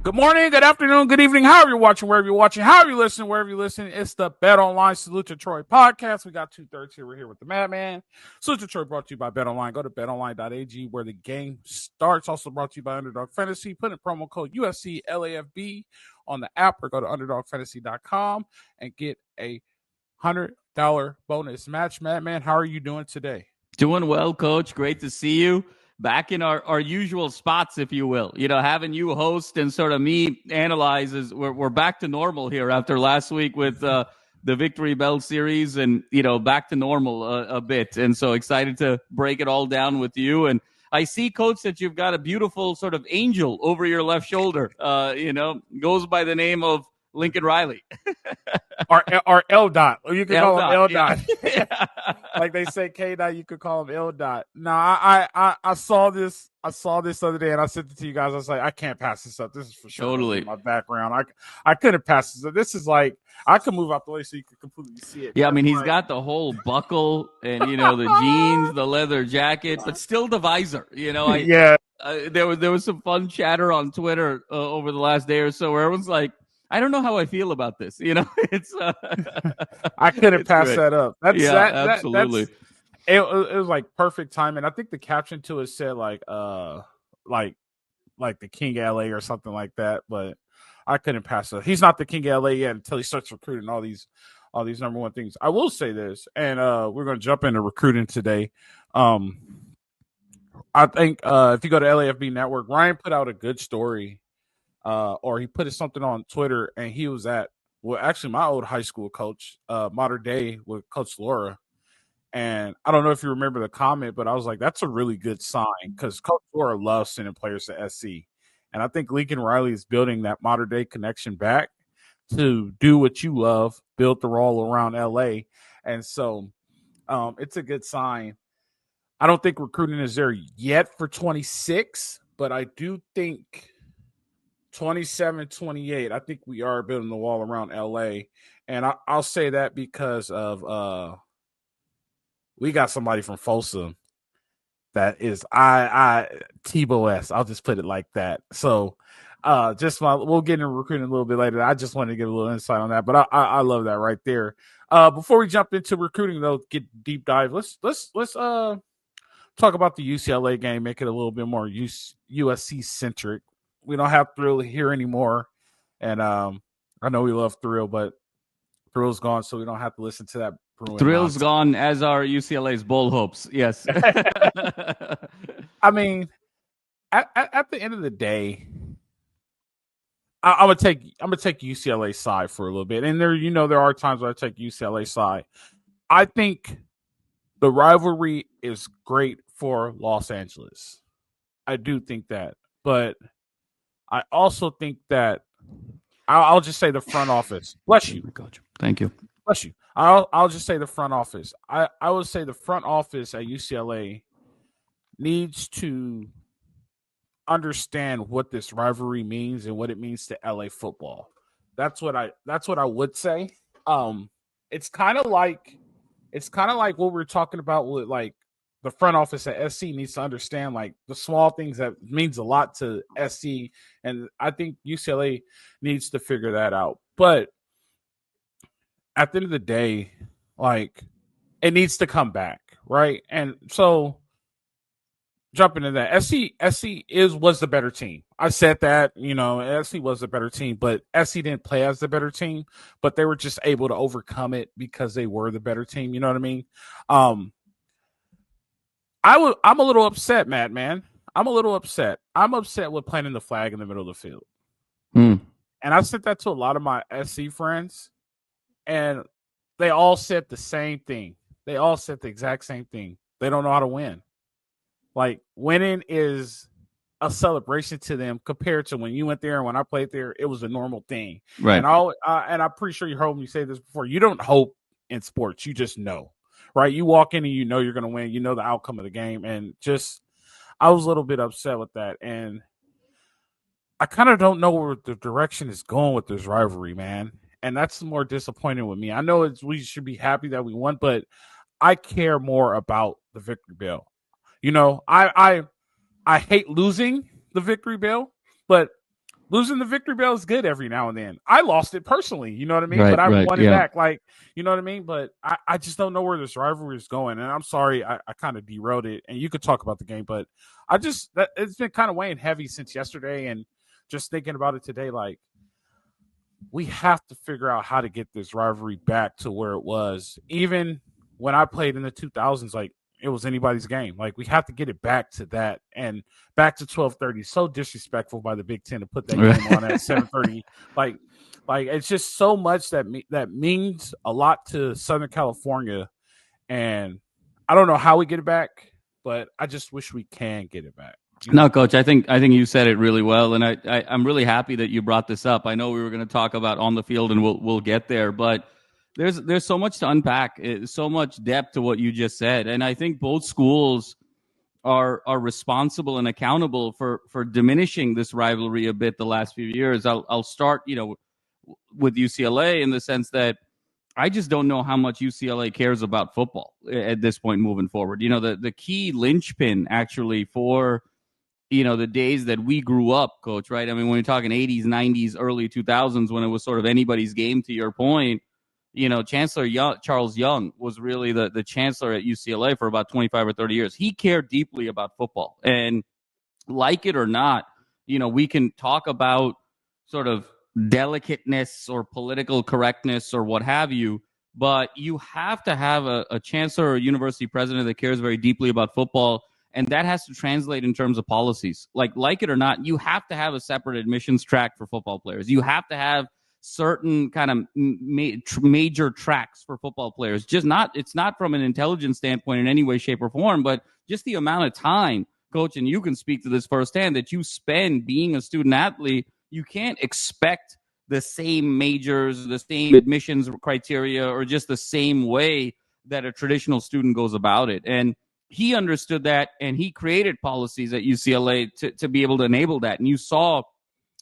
Good morning, good afternoon, good evening, however you're watching, wherever you're watching, however you listen, wherever you listen. It's the Bet Online Salute to Troy podcast. We got 2/3 here. We're here with the Madman. Salute to Troy brought to you by Bet Online. Go to betonline.ag where the game starts. Also brought to you by Underdog Fantasy. Put in promo code USC LAFB on the app or go to underdogfantasy.com and get a $100 bonus match. Madman, how are you doing today? Doing well, Coach. Great to see you. Back in our usual spots, if you will. You know, having you host and sort of me analyze is we're back to normal here after last week with the Victory Bell series and, you know, back to normal a bit. And so excited to break it all down with you. And I see, Coach, that you've got a beautiful sort of angel over your left shoulder. Goes by the name of Lincoln Riley. or L Dot. Or you can call him L Dot. Yeah. Like they say K Dot, you could call him L Dot. No, I saw this the other day and I sent it to you guys. I was like, I can't pass this up. This is for sure Totally my background. I couldn't pass this up. This is like I could move out the way so you could completely see it. Yeah, I mean, he's got the whole buckle and, you know, the jeans, the leather jacket, but still the visor. You know, there was some fun chatter on Twitter over the last day or so where everyone's like, I don't know how I feel about this. You know, it's I couldn't pass great. that up. Absolutely. It was like perfect timing. I think the caption to it said like the King of LA or something like that, but I couldn't pass it. He's not the King of LA yet until he starts recruiting all these number one things. I will say this, and we're gonna jump into recruiting today. I think if you go to LAFB Network, Ryan put out a good story. Or he put something on Twitter, and he was actually my old high school coach, modern day with Coach Laura. And I don't know if you remember the comment, but I was like, that's a really good sign because Coach Laura loves sending players to SC. And I think Lincoln Riley is building that modern day connection back to do what you love, build the role around LA. And so it's a good sign. I don't think recruiting is there yet for 26, but I do think 27, 28, I think we are building the wall around LA. And I'll say that because of we got somebody from Folsom that is Tebow S. I'll just put it like that. So we'll get into recruiting a little bit later. I just wanted to get a little insight on that, but I love that right there. Before we jump into recruiting, though, get deep dive. Let's talk about the UCLA game, make it a little bit more USC centric. We don't have Thrill here anymore. And I know we love Thrill, but Thrill's gone, so we don't have to listen to that. Thrill's gone, as are UCLA's bowl hopes. Yes. I mean, at the end of the day, I'm gonna take UCLA side for a little bit. And there are times where I take UCLA side. I think the rivalry is great for Los Angeles. I do think that. But I also think that I'll just say the front office. Bless you. Thank you. Bless you. I'll just say the front office. I would say the front office at UCLA needs to understand what this rivalry means and what it means to LA football. That's what I would say. It's kind of like what we're talking about with like the front office at SC needs to understand like the small things that means a lot to SC, and I think UCLA needs to figure that out. But at the end of the day, like it needs to come back, right? And so jumping into that, SC was the better team. I said that, SC was the better team, but SC didn't play as the better team, but they were just able to overcome it because they were the better team. You know what I mean? I'm a little upset, man. I'm a little upset. I'm upset with planting the flag in the middle of the field. And I said that to a lot of my SC friends, and they all said the same thing. They all said the exact same thing. They don't know how to win. Like, winning is a celebration to them compared to when you went there and when I played there, it was a normal thing. Right. And I'm pretty sure you heard me say this before. You don't hope in sports. You just know. Right, you walk in and you know you're going to win. You know the outcome of the game, and I was a little bit upset with that, and I kind of don't know where the direction is going with this rivalry, man. And that's more disappointing with me. I know we should be happy that we won, but I care more about the victory bell. I hate losing the victory bell, but losing the victory bell is good every now and then. I lost it personally, you know what I mean? Right, but I right, won it yeah. back, like, you know what I mean? But I just don't know where this rivalry is going. And I'm sorry, I kind of derailed it. And you could talk about the game, but it's been kind of weighing heavy since yesterday. And just thinking about it today, like, we have to figure out how to get this rivalry back to where it was. Even when I played in the 2000s, like, it was anybody's game. Like, we have to get it back to that and back to 12:30. So disrespectful by the Big Ten to put that game on at 7:30. Like it's just so much that means a lot to Southern California, and I don't know how we get it back, but I just wish we can get it back. No, Coach, I think you said it really well, and I'm really happy that you brought this up. I know we were going to talk about on the field, and we'll get there, but there's so much to unpack, so much depth to what you just said, and I think both schools are responsible and accountable for diminishing this rivalry a bit the last few years. I'll start, with UCLA in the sense that I just don't know how much UCLA cares about football at this point moving forward. The key linchpin actually for the days that we grew up, Coach, right? I mean, when you're talking 80s, 90s, early 2000s, when it was sort of anybody's game, to your point, Chancellor Charles Young was really the chancellor at UCLA for about 25 or 30 years. He cared deeply about football. And like it or not, we can talk about sort of delicateness or political correctness or what have you, but you have to have a chancellor or a university president that cares very deeply about football. And that has to translate in terms of policies. Like it or not, you have to have a separate admissions track for football players. You have to have certain kind of major tracks for football players. It's not from an intelligence standpoint in any way, shape, or form, but just the amount of time, Coach, and you can speak to this firsthand, that you spend being a student athlete. You can't expect the same majors, the same admissions criteria, or just the same way that a traditional student goes about it. And he understood that, and he created policies at UCLA to be able to enable that. And you saw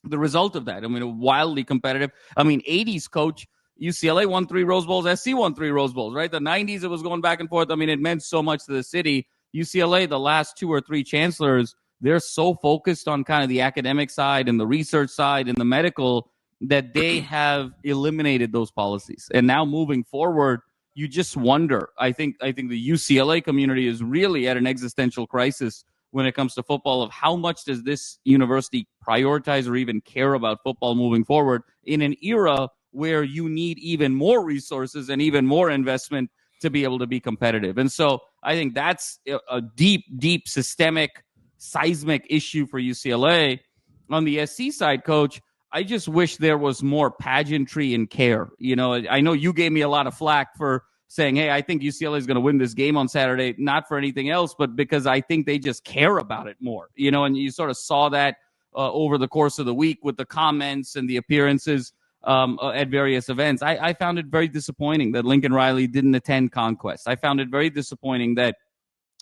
the result of that. I mean, wildly competitive. I mean, 80s, Coach, UCLA won 3 Rose Bowls. SC won 3 Rose Bowls, right? The 90s, it was going back and forth. I mean, it meant so much to the city. UCLA, the last 2 or 3 chancellors, they're so focused on kind of the academic side and the research side and the medical that they have eliminated those policies. And now moving forward, you just wonder. I think the UCLA community is really at an existential crisis when it comes to football, of how much does this university prioritize or even care about football moving forward in an era where you need even more resources and even more investment to be able to be competitive. And so I think that's a deep systemic, seismic issue for UCLA. On the SC side, Coach, I just wish there was more pageantry and care. I know you gave me a lot of flack for saying, hey, I think UCLA is going to win this game on Saturday, not for anything else, but because I think they just care about it more, and you sort of saw that over the course of the week with the comments and the appearances at various events. I found it very disappointing that Lincoln Riley didn't attend Conquest. I found it very disappointing that,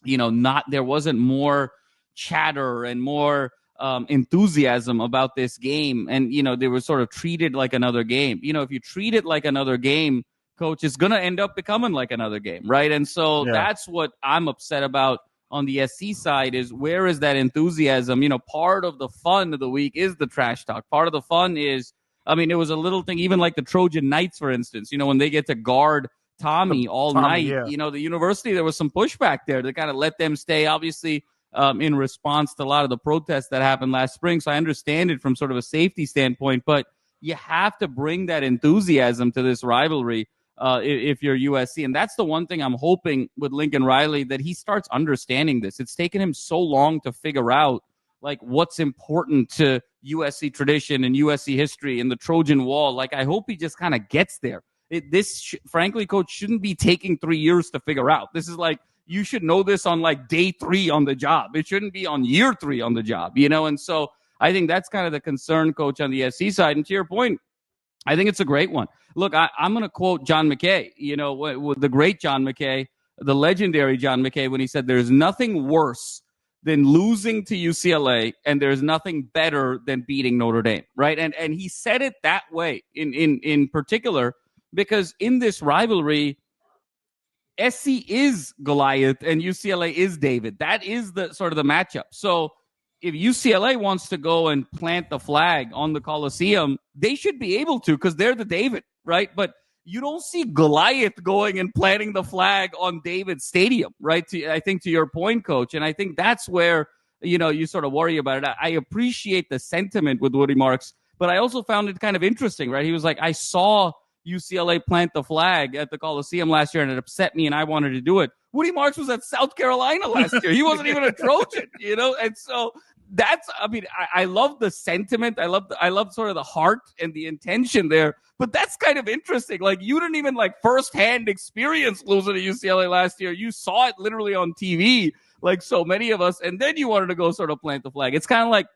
there wasn't more chatter and more enthusiasm about this game. And, they were sort of treated like another game. If you treat it like another game, Coach, it's going to end up becoming like another game, right? And so That's what I'm upset about on the SC side, is where is that enthusiasm? Part of the fun of the week is the trash talk. Part of the fun is, it was a little thing, even like the Trojan Knights, for instance, when they get to guard Tommy all night, the university, there was some pushback there to kind of let them stay, obviously, in response to a lot of the protests that happened last spring. So I understand it from sort of a safety standpoint, but you have to bring that enthusiasm to this rivalry. If you're USC. And that's the one thing I'm hoping with Lincoln Riley, that he starts understanding this. It's taken him so long to figure out what's important to USC tradition and USC history and the Trojan Wall. I hope he just kind of gets there. Frankly, Coach, shouldn't be taking 3 years to figure out. This is you should know this on day 3 on the job. It shouldn't be on year 3 on the job, And so I think that's kind of the concern, Coach, on the SC side. And to your point, I think it's a great one. Look, I'm going to quote John McKay, the great John McKay, the legendary John McKay, when he said, there's nothing worse than losing to UCLA, and there's nothing better than beating Notre Dame, right? And he said it that way in particular, because in this rivalry, SC is Goliath and UCLA is David. That is the sort of the matchup. So if UCLA wants to go and plant the flag on the Coliseum, they should be able to because they're the David, right? But you don't see Goliath going and planting the flag on David Stadium, right? I think to your point, Coach, and I think that's where, you sort of worry about it. I appreciate the sentiment with Woody Marks, but I also found it kind of interesting, right? He was like, I saw UCLA plant the flag at the Coliseum last year, and it upset me, and I wanted to do it. Woody Marks was at South Carolina last year. He wasn't even a Trojan, and so that's, I love the sentiment. I love sort of the heart and the intention there, but that's kind of interesting. Like, you didn't even firsthand experience losing to UCLA last year. You saw it literally on TV, like so many of us, and then you wanted to go sort of plant the flag. It's kind of like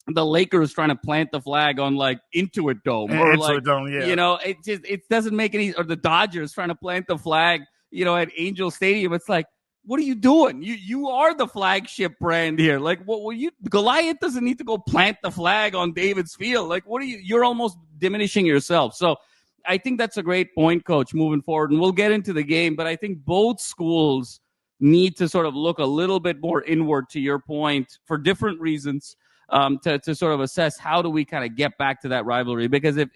the Lakers trying to plant the flag on Intuit Dome, or Intuit Dome, yeah. It doesn't make any. Or the Dodgers trying to plant the flag, at Angel Stadium. It's like, what are you doing? You are the flagship brand here. Like, what will you? Goliath doesn't need to go plant the flag on David's Field. Like, what are you? You're almost diminishing yourself. So, I think that's a great point, Coach, moving forward, and we'll get into the game. But I think both schools need to sort of look a little bit more inward, to your point, for different reasons. To sort of assess how do we kind of get back to that rivalry, because if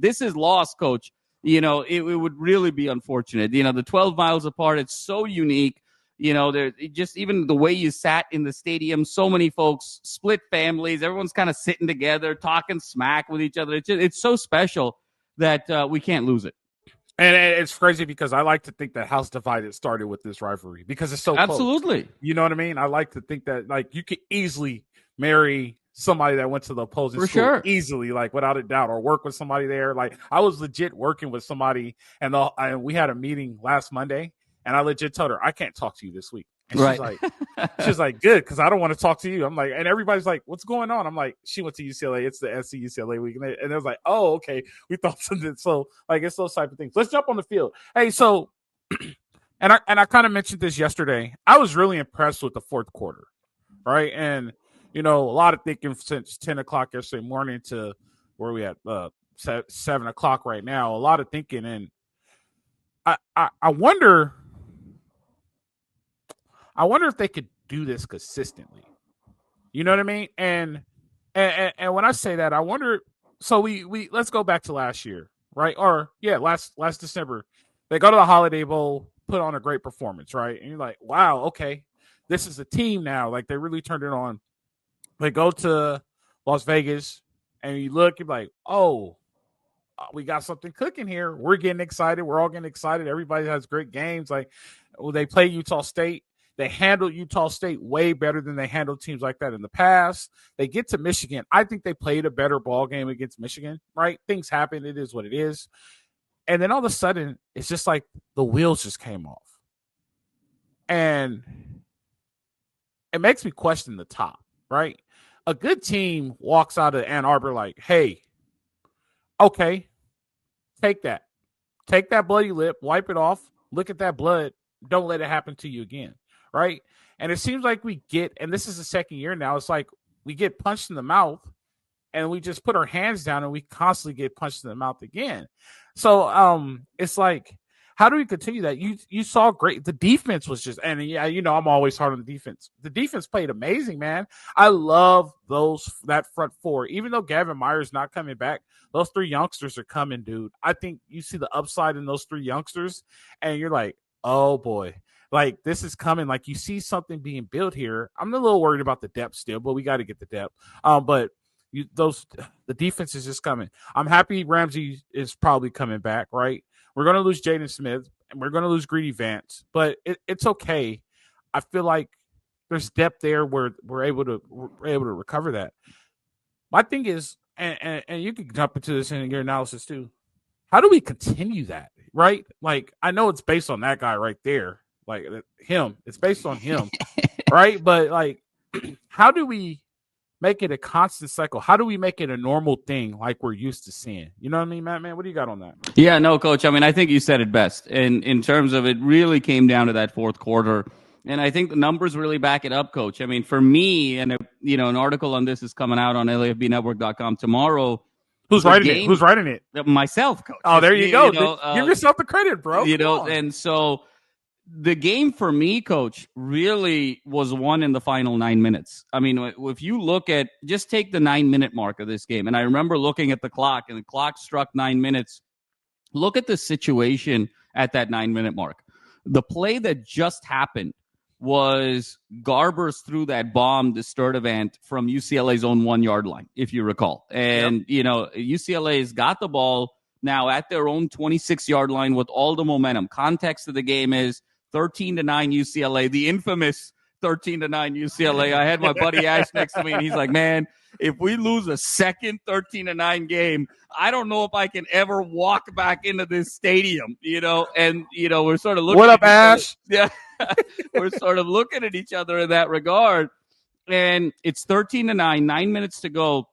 this is lost, Coach, it would really be unfortunate. The 12 miles apart, it's so unique. There just even the way you sat in the stadium, so many folks, split families, everyone's kind of sitting together, talking smack with each other. It's so special that we can't lose it. And it's crazy because I like to think that House Divided started with this rivalry because it's so absolutely close. You know what I mean? I like to think that you could easily marry somebody that went to the opposing school sure. easily, without a doubt, or work with somebody there. I was legit working with somebody, and we had a meeting last Monday, and I legit told her, I can't talk to you this week. And right. she's like, good, because I don't want to talk to you. I'm like, and everybody's like, what's going on? I'm like, she went to UCLA. It's the SC UCLA week. And it was like, oh, okay. We thought something. So, it's those type of things. Let's jump on the field. Hey, so, and I kind of mentioned this yesterday. I was really impressed with the fourth quarter, right? And a lot of thinking since 10 o'clock yesterday morning to where we at 7 o'clock right now. A lot of thinking, and I wonder if they could do this consistently. You know what I mean? And when I say that, I wonder. So we let's go back to last year, right? Or last December, they go to the Holiday Bowl, put on a great performance, right? And you're like, wow, okay, this is a team now. They really turned it on. They go to Las Vegas, and you look, you're like, oh, we got something cooking here. We're getting excited. We're all getting excited. Everybody has great games. They play Utah State. They handled Utah State way better than they handled teams like that in the past. They get to Michigan. I think they played a better ball game against Michigan, right? Things happen. It is what it is. And then all of a sudden, it's just like the wheels just came off. And it makes me question the top, right? A good team walks out of Ann Arbor like, hey, okay, take that. Take that bloody lip, wipe it off, look at that blood, don't let it happen to you again, right? And it seems like we get, and this is the second year now, it's like we get punched in the mouth and we just put our hands down and we constantly get punched in the mouth again. So it's like, how do we continue that? You saw great. The defense was just, and I'm always hard on the defense. The defense played amazing, man. I love that front four. Even though Gavin Meyer's not coming back, those three youngsters are coming, dude. I think you see the upside in those three youngsters, and you're like, oh boy, this is coming. You see something being built here. I'm a little worried about the depth still, but we got to get the depth. But the defense is just coming. I'm happy Ramsey is probably coming back, right? We're going to lose Jaden Smith, and we're going to lose Greedy Vance, but it's okay. I feel like there's depth there where we're able to recover that. My thing is, and you can jump into this in your analysis too. How do we continue that, right? I know it's based on that guy right there, him. It's based on him, right? But how do we make it a constant cycle? How do we make it a normal thing like we're used to seeing? You know what I mean, Matt? Man, what do you got on that? Yeah, no, Coach. I think you said it best. And in terms of it really came down to that fourth quarter. And I think the numbers really back it up, Coach. For me, and an article on this is coming out on LAFBnetwork.com tomorrow. Who's writing it? Who's writing it? Myself, Coach. Oh, there you go. Give yourself the credit, bro. And so the game for me, Coach, really was won in the final 9 minutes. I mean, if you look at, just take the 9-minute mark of this game, and I remember looking at the clock, and the clock struck 9 minutes. Look at the situation at that 9-minute mark. The play that just happened was Garbers threw that bomb to Sturdivant from UCLA's own 1-yard line, if you recall. And, UCLA's got the ball now at their own 26-yard line with all the momentum. Context of the game is 13-9 UCLA, the infamous 13-9 UCLA. I had my buddy Ash next to me, and he's like, man, if we lose a second 13-9 game, I don't know if I can ever walk back into this stadium, and, we're sort of looking. What up, Ash? Yeah. We're sort of looking at each other in that regard. And it's 13-9, 9 minutes to go.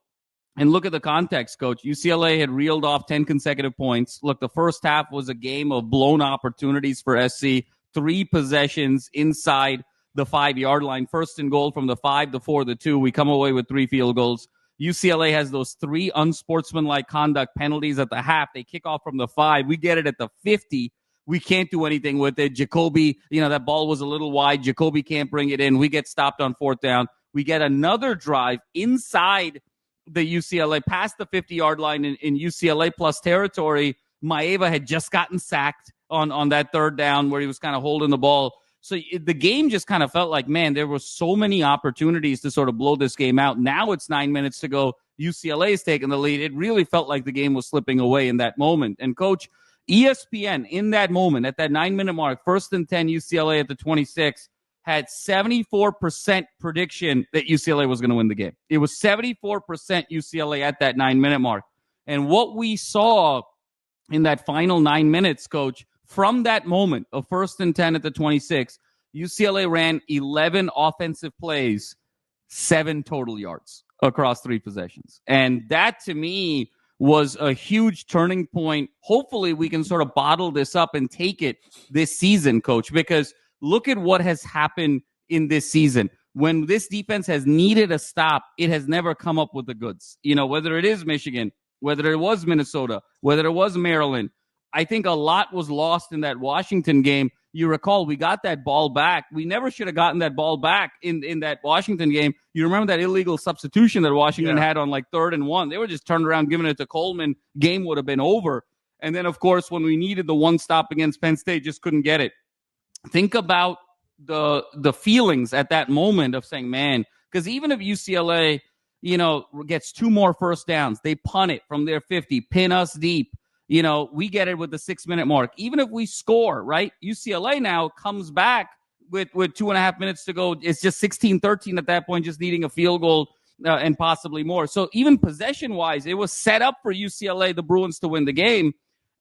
And look at the context, Coach. UCLA had reeled off 10 consecutive points. Look, the first half was a game of blown opportunities for SC. 3 possessions inside the 5-yard line. First and goal from the 5, the 4, the 2. We come away with 3 field goals. UCLA has those 3 unsportsmanlike conduct penalties at the half. They kick off from the 5. We get it at the 50. We can't do anything with it. Jacoby, that ball was a little wide. Jacoby can't bring it in. We get stopped on 4th down. We get another drive inside the UCLA, past the 50-yard line in UCLA plus territory. Maeva had just gotten sacked on that 3rd down where he was kind of holding the ball. So the game just kind of felt like, man, there were so many opportunities to sort of blow this game out. Now it's 9 minutes to go. UCLA is taking the lead. It really felt like the game was slipping away in that moment. And, Coach, ESPN in that moment, at that 9-minute mark, 1st and 10, UCLA at the 26, had 74% prediction that UCLA was going to win the game. It was 74% UCLA at that 9-minute mark. And what we saw in that final 9 minutes, Coach, from that moment of 1st and 10 at the 26, UCLA ran 11 offensive plays, 7 total yards across 3 possessions. And that, to me, was a huge turning point. Hopefully we can sort of bottle this up and take it this season, Coach, because look at what has happened in this season. When this defense has needed a stop, it has never come up with the goods. Whether it is Michigan, whether it was Minnesota, whether it was Maryland, I think a lot was lost in that Washington game. You recall, we got that ball back. We never should have gotten that ball back in that Washington game. You remember that illegal substitution that Washington had on 3rd and 1. They were just turned around, giving it to Coleman. Game would have been over. And then, of course, when we needed the one stop against Penn State, just couldn't get it. Think about the feelings at that moment of saying, man, because even if UCLA, gets 2 more first downs, they punt it from their 50, pin us deep. We get it with the 6-minute mark. Even if we score, right? UCLA now comes back with 2.5 minutes to go. It's just 16-13 at that point, just needing a field goal and possibly more. So even possession-wise, it was set up for UCLA, the Bruins, to win the game.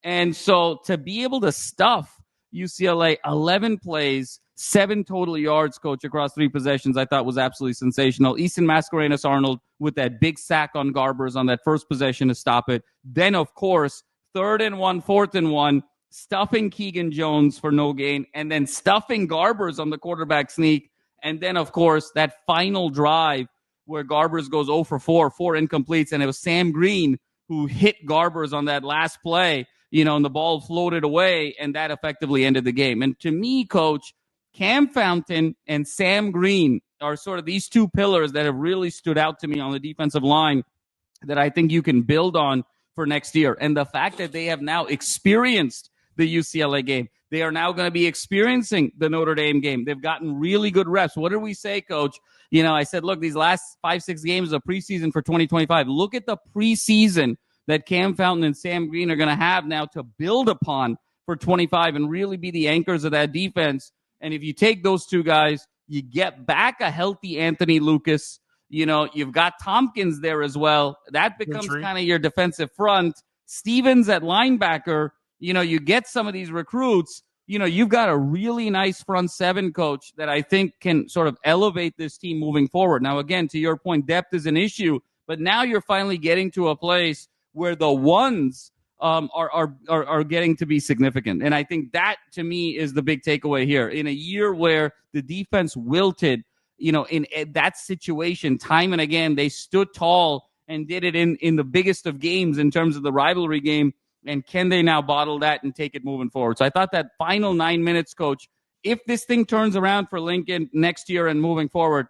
And so to be able to stuff UCLA 11 plays, 7 total yards, Coach, across 3 possessions, I thought was absolutely sensational. Easton Mascarenas-Arnold with that big sack on Garbers on that first possession to stop it. Then, of course, 3rd and 1, 4th and 1, stuffing Keegan Jones for no gain, and then stuffing Garbers on the quarterback sneak. And then, of course, that final drive where Garbers goes 0 for 4, 4 incompletes, and it was Sam Green who hit Garbers on that last play, and the ball floated away, and that effectively ended the game. And to me, Coach, Cam Fountain and Sam Green are sort of these 2 pillars that have really stood out to me on the defensive line that I think you can build on for next year. And the fact that they have now experienced the UCLA game, they are now going to be experiencing the Notre Dame game. They've gotten really good reps. What did we say, Coach? I said, look, these last 5-6 games of preseason for 2025, look at the preseason that Cam Fountain and Sam Green are going to have now to build upon for 25 and really be the anchors of that defense. And if you take those 2 guys, you get back a healthy Anthony Lucas. You've got Tompkins there as well. That becomes kind of your defensive front. Stevens at linebacker. You get some of these recruits. You've got a really nice front 7, Coach, that I think can sort of elevate this team moving forward. Now, again, to your point, depth is an issue, but now you're finally getting to a place where the ones are getting to be significant. And I think that, to me, is the big takeaway here. In a year where the defense wilted, in that situation, time and again, they stood tall and did it in the biggest of games in terms of the rivalry game. And can they now bottle that and take it moving forward? So I thought that final 9 minutes, Coach, if this thing turns around for Lincoln next year and moving forward,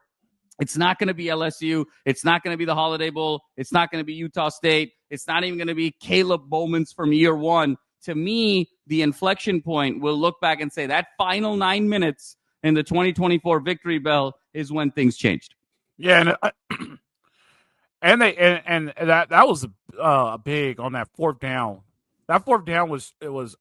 it's not going to be LSU. It's not going to be the Holiday Bowl. It's not going to be Utah State. It's not even going to be Caleb Bowman's from year one. To me, the inflection point will look back and say that final 9 minutes in the 2024 Victory Bell is when things changed. Yeah, and that was big on that fourth down. That fourth down was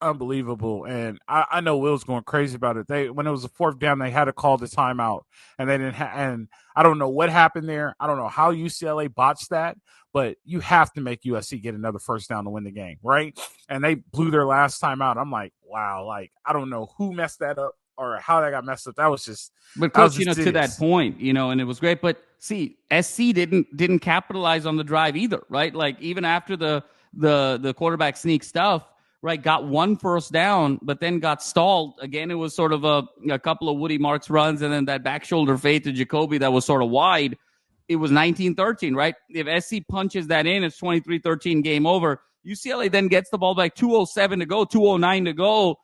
unbelievable, and I know Will's going crazy about it. When it was a fourth down, they had to call the timeout, and they didn't. And I don't know what happened there. I don't know how UCLA botched that, but you have to make USC get another first down to win the game, right? And they blew their last timeout. I'm like, wow, like I don't know who messed that up or how that got messed up. That was just. But coach, to that point, and it was great. But see, SC didn't capitalize on the drive either, right? Like even after the quarterback sneak stuff, right, got one first down, but then got stalled. Again, it was sort of a couple of Woody Marks runs and then that back shoulder fade to Jacoby that was sort of wide. It was 19-13, right? If SC punches that in, it's 23-13, game over. UCLA then gets the ball back, 2:07 to go, 2:09 to go.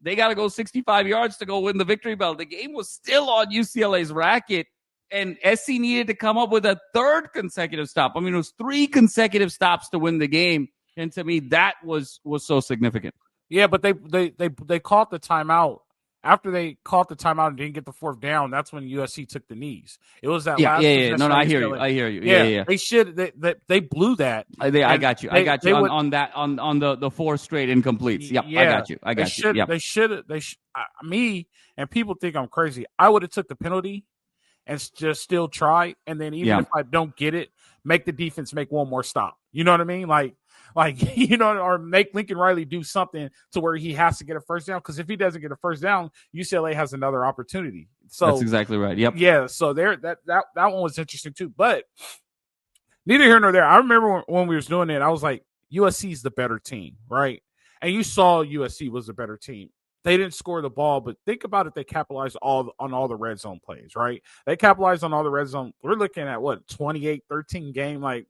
They got to go 65 yards to go win the Victory Bell. The game was still on UCLA's racket, and SC needed to come up with a third consecutive stop. I mean, it was 3 consecutive stops to win the game, and to me, that was so significant. Yeah, but they called the timeout. After they called the timeout and didn't get the fourth down, that's when USC took the knees. It was that last. Yeah. No, I hear you. Yeah. They should. They blew that. I got you. On the 4 straight incompletes. Yep. Yeah, I got you. Yep. They should. Me and people think I'm crazy. I would have took the penalty and just still try, and then even if I don't get it, make the defense make one more stop. You know what I mean? Like or make Lincoln Riley do something to where he has to get a first down. Because if he doesn't get a first down, UCLA has another opportunity. So that's exactly right. Yep. Yeah. So that one was interesting too. But neither here nor there. I remember when we was doing it, I was like, USC is the better team, right? And you saw USC was the better team. They didn't score the ball, but think about it. They capitalized on all the red zone plays, right? They capitalized on all the red zone. We're looking at 28-13 game. Like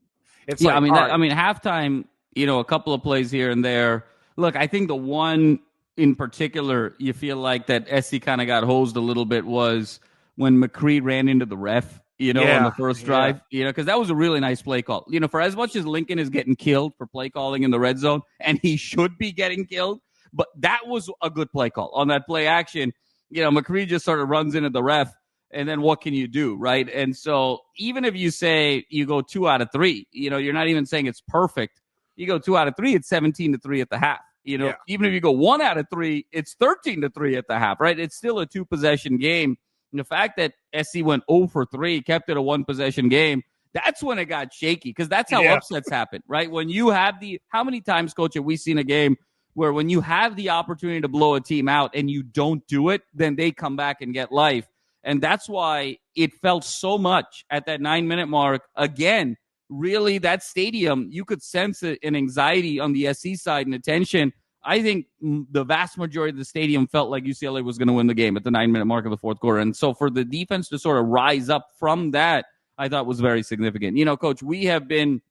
it's halftime. A couple of plays here and there. Look, I think the one in particular you feel like that SC kind of got hosed a little bit was when McCree ran into the ref, on the first drive, because that was a really nice play call. For as much as Lincoln is getting killed for play calling in the red zone, and he should be getting killed, but that was a good play call on that play action. McCree just sort of runs into the ref, and then what can you do, right? And so even if you say you go 2 out of 3, you're not even saying it's perfect. You go 2 out of 3, it's 17-3 at the half. Even if you go 1 out of 3, it's 13-3 at the half, right? It's still a 2-possession game. And the fact that SC went 0 for 3, kept it a 1-possession game, that's when it got shaky, because that's how upsets happen, right? When you have how many times, Coach, have we seen a game where when you have the opportunity to blow a team out and you don't do it, then they come back and get life. And that's why it felt so much at that 9-minute mark. Again, really, that stadium, you could sense an anxiety on the SC side and attention. I think the vast majority of the stadium felt like UCLA was going to win the game at the 9-minute mark of the fourth quarter. And so for the defense to sort of rise up from that, I thought was very significant. Coach, we have been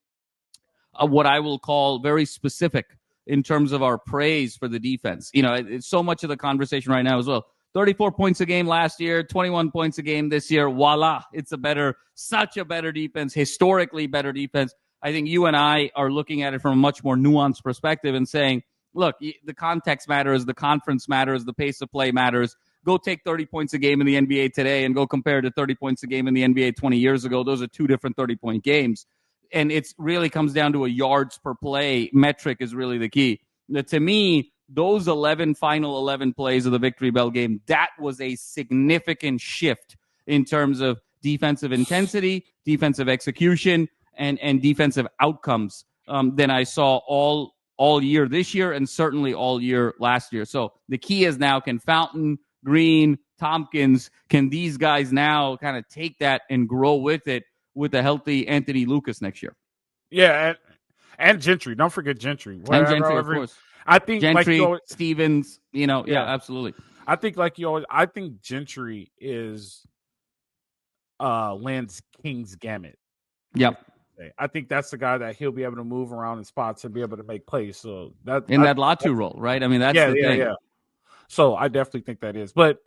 what I will call very specific in terms of our praise for the defense. It's so much of the conversation right now as well. 34 points a game last year, 21 points a game this year. Voila. It's such a better defense, historically better defense. I think you and I are looking at it from a much more nuanced perspective and saying, look, the context matters, the conference matters, the pace of play matters. Go take 30 points a game in the NBA today and go compare to 30 points a game in the NBA 20 years ago. Those are 2 different 30-point games. And it really comes down to a yards per play metric is really the key. To me, those final 11 plays of the Victory Bell game, that was a significant shift in terms of defensive intensity, defensive execution, and defensive outcomes than I saw all year this year and certainly all year last year. So the key is now, can Fountain, Green, Tompkins, can these guys now kind of take that and grow with it with a healthy Anthony Lucas next year? Yeah, and Gentry. Don't forget Gentry. And Gentry, of course. I think Gentry, Stevens, absolutely. I think Gentry is Lynn's King's Gamut. Yep. I think that's the guy that he'll be able to move around in spots and be able to make plays. So that Latu role, right? I mean, that's the thing. Yeah. So I definitely think that is. But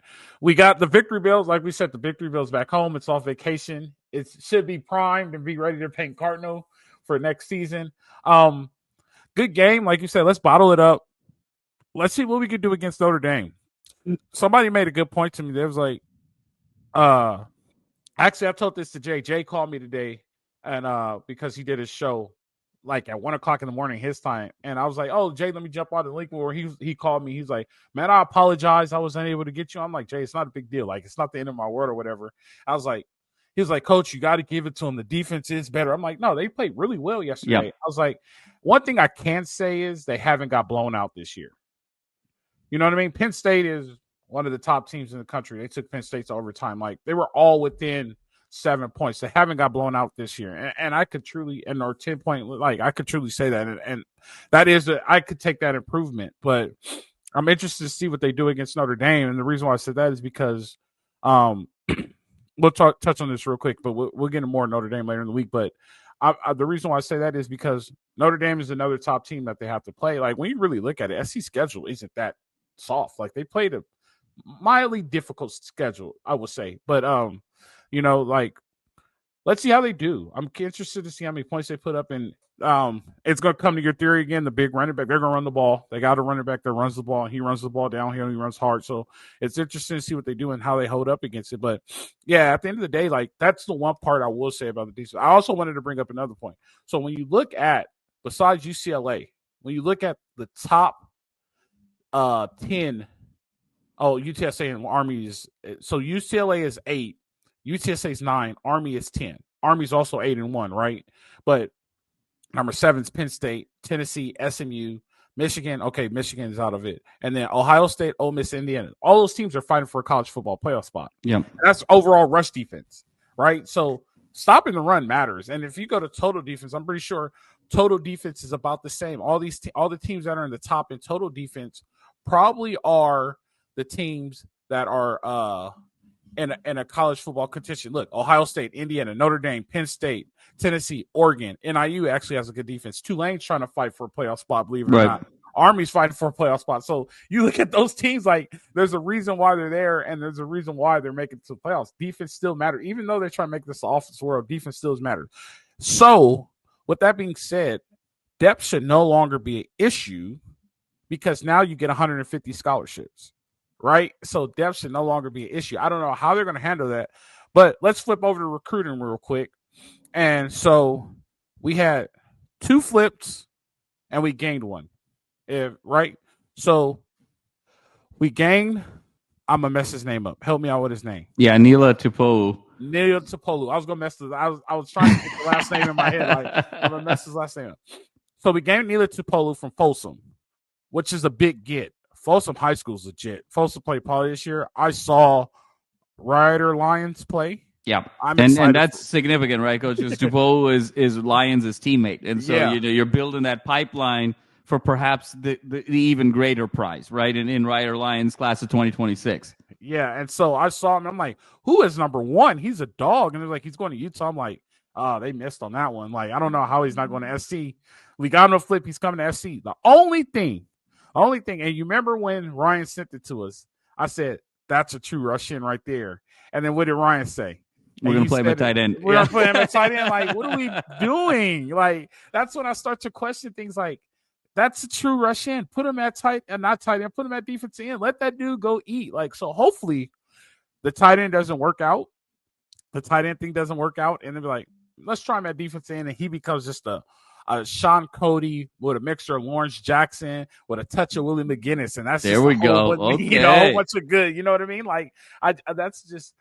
we got the Victory Bills. Like we said, the Victory Bills back home. It's off vacation. It should be primed and be ready to paint Cardinal for next season. Good game. Like you said, let's bottle it up. Let's see what we can do against Notre Dame. Somebody made a good point to me. There was like, actually, I've told this to Jay. Jay called me today, and because he did his show like at 1:00 in the morning his time, and I was like, "Oh, Jay, let me jump on the link." Where he called me. He's like, "Man, I apologize. I was unable to get you." I'm like, "Jay, it's not a big deal. Like, it's not the end of my world or whatever." I was like, he was like, "Coach, you got to give it to him. The defense is better." I'm like, "No, they played really well yesterday." Yep. I was like, one thing I can say is they haven't got blown out this year. You know what I mean? Penn State is one of the top teams in the country. They took Penn State to overtime. Like, they were all within 7 points. They haven't got blown out this year. And I could truly, and or 10-point, like, I could truly say that. And that is, I could take that improvement. But I'm interested to see what they do against Notre Dame. And the reason why I said that is because we'll touch on this real quick, but we'll get into more Notre Dame later in the week. But the reason why I say that is because Notre Dame is another top team that they have to play. Like, when you really look at it, SC's schedule isn't that soft. Like, they played a mildly difficult schedule, I would say. But you know, like, let's see how they do. I'm interested to see how many points they put up. And it's going to come to your theory again, the big running back. They're going to run the ball. They got a running back that runs the ball, and he runs the ball downhill. He runs hard. So it's interesting to see what they do and how they hold up against it. But, yeah, at the end of the day, like, that's the one part I will say about the defense. I also wanted to bring up another point. So when you look at, besides UCLA, when you look at the top 10, UTSA and Army is – so UCLA is 8. UTSA is 9. Army is 10. Army's also 8-1, right? But number 7 is Penn State, Tennessee, SMU, Michigan. Okay, Michigan is out of it. And then Ohio State, Ole Miss, Indiana. All those teams are fighting for a college football playoff spot. Yeah. That's overall rush defense, right? So stopping the run matters. And if you go to total defense, I'm pretty sure total defense is about the same. All the teams that are in the top in total defense probably are the teams that are in a college football contention. Look, Ohio State, Indiana, Notre Dame, Penn State, Tennessee, Oregon. NIU actually has a good defense. Tulane's trying to fight for a playoff spot, believe it or not. Army's fighting for a playoff spot. So you look at those teams, like, there's a reason why they're there, and there's a reason why they're making it to the playoffs. Defense still matters. Even though they're trying to make this offense world, defense still matters. So with that being said, depth should no longer be an issue because now you get 150 scholarships. Right? So depth should no longer be an issue. I don't know how they're going to handle that, but let's flip over to recruiting real quick. And so we had 2 flips and we gained 1. Right? So we gained, I'm going to mess his name up. Help me out with his name. Yeah, Nila Tupou. I was going to mess this. I was trying to get the last name in my head. Like, I'm going to mess his last name up. So we gained Nila Tupou from Folsom, which is a big get. Folsom High School is legit. Folsom played Poly this year. I saw Rider Lions play. Yeah, and that's significant, right, Coach? Because Tupou is Lions' teammate, and so you're building that pipeline for perhaps the even greater prize, right? In Rider Lions class of 2026. Yeah, and so I saw him. And I'm like, who is number 1? He's a dog, and they're like, he's going to Utah. I'm like, they missed on that one. Like, I don't know how he's not going to SC. We got him a flip. He's coming to SC. The only thing, and you remember when Ryan sent it to us, I said, that's a true rush in right there. And then what did Ryan say? We're going to play him at tight end. We're going to play him at tight end. Like, what are we doing? Like, that's when I start to question things like, that's a true rush in. Put him at tight and not tight end. Put him at defensive end. Let that dude go eat. Like, so hopefully the tight end doesn't work out. The tight end thing doesn't work out. And then be like, let's try him at defensive end. And he becomes just a Sean Cody with a mixture of Lawrence Jackson with a touch of Willie McGinnis, and that's there we go. Okay. You know, a whole bunch of good. You know what I mean? Like, that's just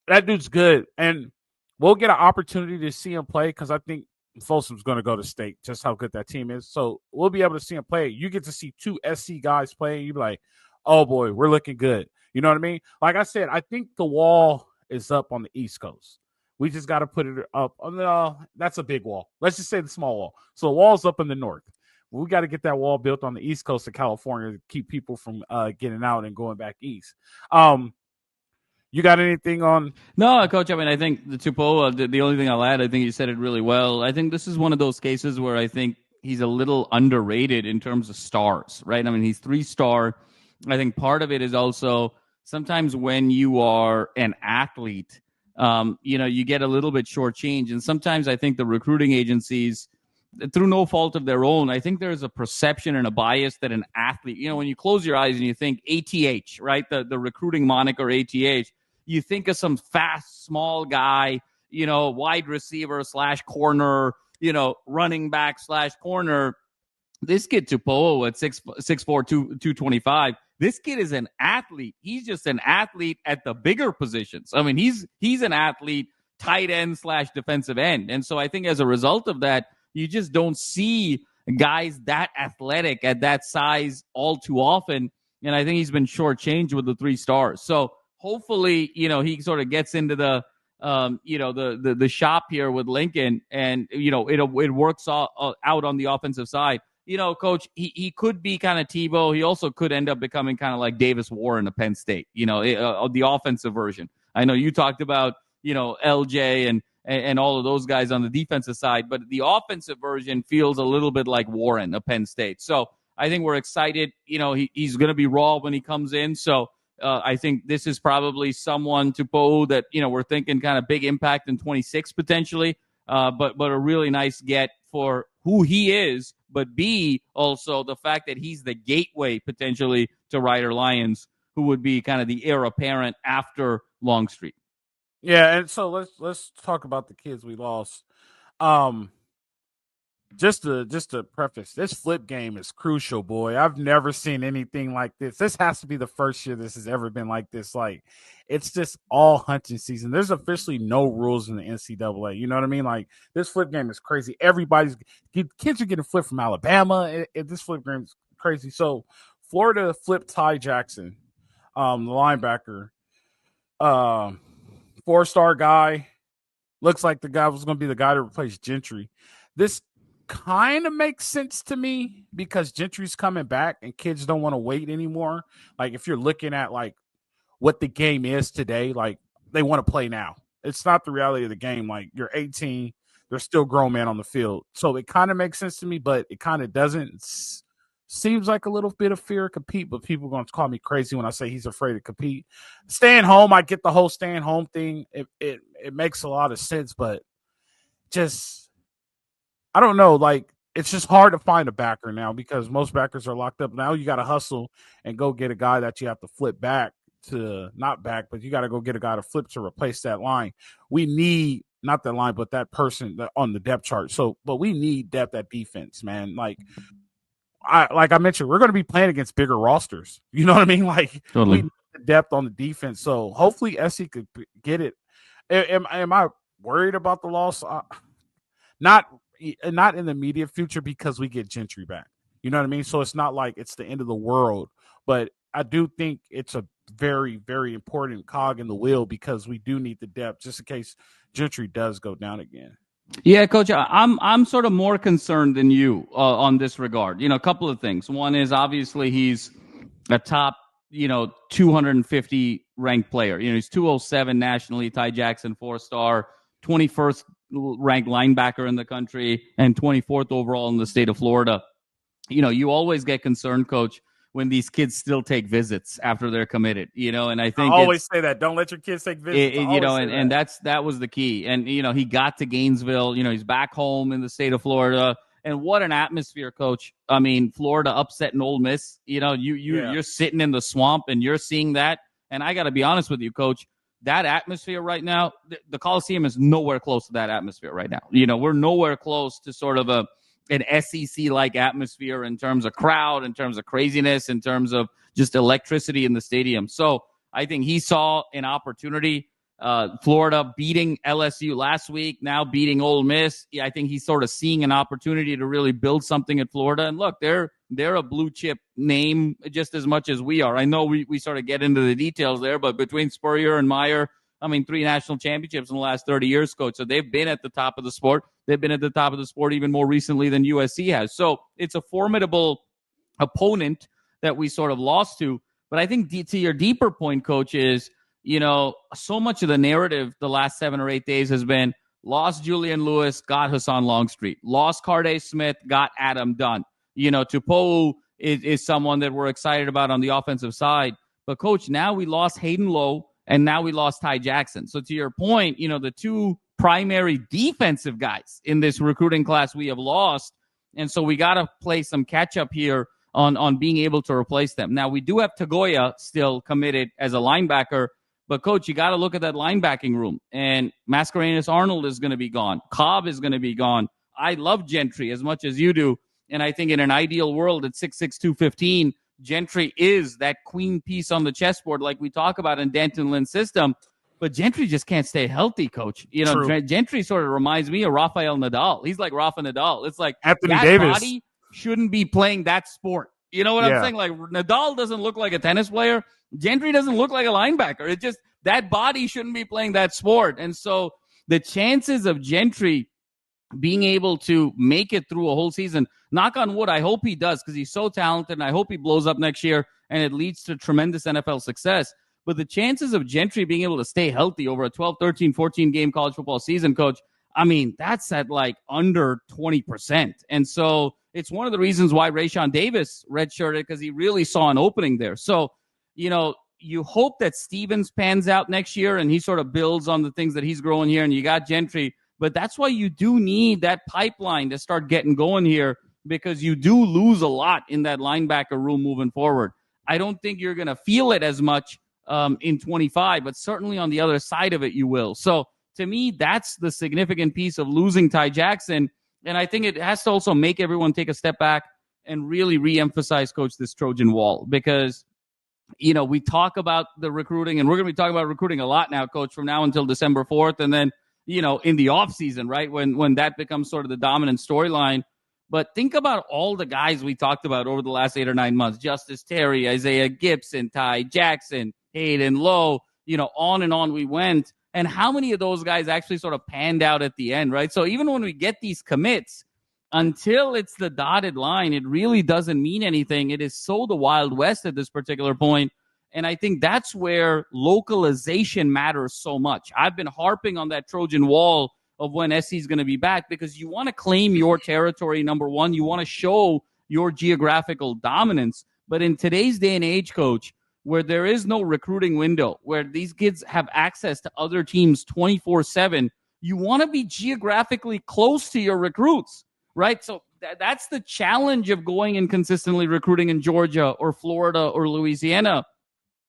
that dude's good, and we'll get an opportunity to see him play because I think Folsom's going to go to state. Just how good that team is, so we'll be able to see him play. You get to see 2 SC guys play, you be like, oh boy, we're looking good. You know what I mean? Like I said, I think the wall is up on the East Coast. We just got to put it up. That's a big wall. Let's just say the small wall. So the wall's up in the north. We got to get that wall built on the East Coast of California to keep people from getting out and going back east. You got anything on? No, Coach. I mean, I think the Tupou, the only thing I'll add, I think you said it really well. I think this is one of those cases where I think he's a little underrated in terms of stars, right? I mean, he's 3-star. I think part of it is also sometimes when you are an athlete, you get a little bit shortchanged. And sometimes I think the recruiting agencies, through no fault of their own, I think there's a perception and a bias that an athlete, when you close your eyes and you think ATH, right? The recruiting moniker ATH, you think of some fast, small guy, wide receiver / corner, running back / corner. This kid Tupou at 6'4", 225. This kid is an athlete. He's just an athlete at the bigger positions. I mean, he's an athlete, tight end / defensive end. And so I think as a result of that, you just don't see guys that athletic at that size all too often. And I think he's been shortchanged with the 3 stars. So hopefully, he sort of gets into the shop here with Lincoln, and it works out on the offensive side. Coach, he could be kind of Tebow. He also could end up becoming kind of like Davis Warren of Penn State, the offensive version. I know you talked about, LJ and all of those guys on the defensive side, but the offensive version feels a little bit like Warren of Penn State. So I think we're excited. He's going to be raw when he comes in. So I think this is probably someone to Poe that, we're thinking kind of big impact in 26 potentially, but a really nice get for who he is, but B, also the fact that he's the gateway potentially to Rider Lions, who would be kind of the heir apparent after Longstreet. Yeah, and so let's talk about the kids we lost. Just to preface, this flip game is crucial, boy. I've never seen anything like this. This has to be the first year this has ever been like this. Like, it's just all hunting season. There's officially no rules in the NCAA. You know what I mean? Like, this flip game is crazy. Kids are getting flipped from Alabama. This flip game is crazy. So, Florida flipped Tahj Jackson, the linebacker. 4-star guy. Looks like the guy was going to be the guy to replace Gentry. This kind of makes sense to me because Gentry's coming back and kids don't want to wait anymore. Like, if you're looking at like what the game is today, like, they want to play now. It's not the reality of the game. Like, you're 18, there's still grown men on the field. So it kind of makes sense to me, but it kind of doesn't. Seems like a little bit of fear of compete, but people are going to call me crazy when I say he's afraid to compete. Staying home, I get the whole staying home thing. It makes a lot of sense, but just, I don't know. Like, it's just hard to find a backer now because most backers are locked up. Now you got to hustle and go get a guy that you have to flip back to, not back, but you got to go get a guy to flip to replace that line. We need, not that line, but that person on the depth chart. So, but we need depth at defense, man. Like I mentioned, we're going to be playing against bigger rosters. You know what I mean? Like, totally. We need the depth on the defense. So hopefully SC could get it. Am I worried about the loss? Not in the immediate future because we get Gentry back. You know what I mean? So it's not like it's the end of the world. But I do think it's a very, very important cog in the wheel because we do need the depth just in case Gentry does go down again. Yeah, Coach, I'm sort of more concerned than you on this regard. A couple of things. One is obviously he's a top, 250 ranked player. He's 207 nationally. Tahj Jackson, 4-star, 21st ranked linebacker in the country, and 24th overall in the state of Florida. You always get concerned, Coach, when these kids still take visits after they're committed, and I think I always say that. Don't let your kids take visits. And that was the key. And, he got to Gainesville, he's back home in the state of Florida. And what an atmosphere, Coach. I mean, Florida upsetting Ole Miss, you're sitting in the swamp and you're seeing that. And I got to be honest with you, Coach, that atmosphere right now, the Coliseum is nowhere close to that atmosphere right now. We're nowhere close to sort of an SEC-like atmosphere in terms of crowd, in terms of craziness, in terms of just electricity in the stadium. So I think he saw an opportunity. Florida beating LSU last week, now beating Ole Miss. Yeah, I think he's sort of seeing an opportunity to really build something at Florida. And look, they're a blue chip name just as much as we are. I know we sort of get into the details there, but between Spurrier and Meyer, 3 national championships in the last 30 years, Coach. So they've been at the top of the sport. They've been at the top of the sport even more recently than USC has. So it's a formidable opponent that we sort of lost to. But I think to your deeper point, Coach, is, so much of the narrative the last 7 or 8 days has been lost Julian Lewis, got Hassan Longstreet. Lost Carday Smith, got Adam Dunn. Tupou is someone that we're excited about on the offensive side. But, Coach, now we lost Hayden Lowe, and now we lost Ty Jackson. So to your point, the two primary defensive guys in this recruiting class we have lost. And so we got to play some catch-up here on being able to replace them. Now, we do have Tagoya still committed as a linebacker, but, Coach, you got to look at that linebacking room. And Mascarenas-Arnold is going to be gone. Cobb is going to be gone. I love Gentry as much as you do, and I think in an ideal world at 6'6", 215, Gentry is that queen piece on the chessboard like we talk about in Danton Lynn's system. But Gentry just can't stay healthy, Coach. Gentry sort of reminds me of Rafael Nadal. He's like Rafa Nadal. It's like Anthony that Davis body shouldn't be playing that sport. You know what I'm saying? Like Nadal doesn't look like a tennis player. Gentry doesn't look like a linebacker. It just that body shouldn't be playing that sport. And so the chances of Gentry being able to make it through a whole season, knock on wood, I hope he does because he's so talented, and I hope he blows up next year and it leads to tremendous NFL success. But the chances of Gentry being able to stay healthy over a 12, 13, 14-game college football season, Coach, I mean, that's at like under 20%. And so it's one of the reasons why Rayshawn Davis redshirted, because he really saw an opening there. So, you hope that Stevens pans out next year and he sort of builds on the things that he's growing here, and you got Gentry. But that's why you do need that pipeline to start getting going here, because you do lose a lot in that linebacker room moving forward. I don't think you're going to feel it as much in 25, but certainly on the other side of it, you will. So to me, that's the significant piece of losing Ty Jackson. And I think it has to also make everyone take a step back and really reemphasize, Coach, this Trojan wall, because, we talk about the recruiting, and we're going to be talking about recruiting a lot now, Coach, from now until December 4th. And then, in the off season, right? When that becomes sort of the dominant storyline. But think about all the guys we talked about over the last 8 or 9 months: Justice Terry, Isaiah Gibson, Ty Jackson, Hayden Lowe, on and on we went. And how many of those guys actually sort of panned out at the end, right? So even when we get these commits, until it's the dotted line, it really doesn't mean anything. It is so the Wild West at this particular point. And I think that's where localization matters so much. I've been harping on that Trojan wall of when SC is going to be back, because you want to claim your territory, number one. You want to show your geographical dominance. But in today's day and age, Coach, where there is no recruiting window, where these kids have access to other teams 24/7, you want to be geographically close to your recruits, right? So that's the challenge of going and consistently recruiting in Georgia or Florida or Louisiana.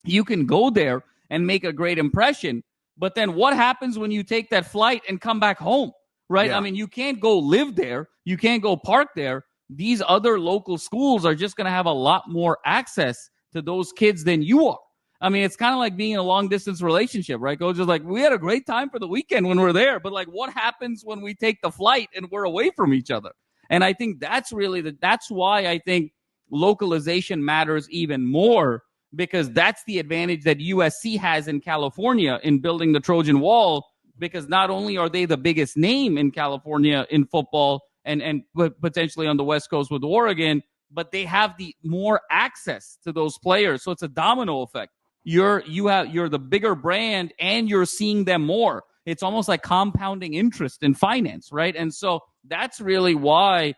You can go there and make a great impression, but then what happens when you take that flight and come back home, right? Yeah. I mean, you can't go live there. You can't go park there. These other local schools are just going to have a lot more access to those kids than you are. I mean, it's kind of like being in a long-distance relationship, right, Coach? It's like, we had a great time for the weekend when we're there, but, like, what happens when we take the flight and we're away from each other? And I think that's really that's why I think localization matters even more, because that's the advantage that USC has in California in building the Trojan Wall, because not only are they the biggest name in California in football and potentially on the West Coast with Oregon, but they have the more access to those players. So it's a domino effect. You're the bigger brand and you're seeing them more. It's almost like compounding interest in finance, right? And so that's really why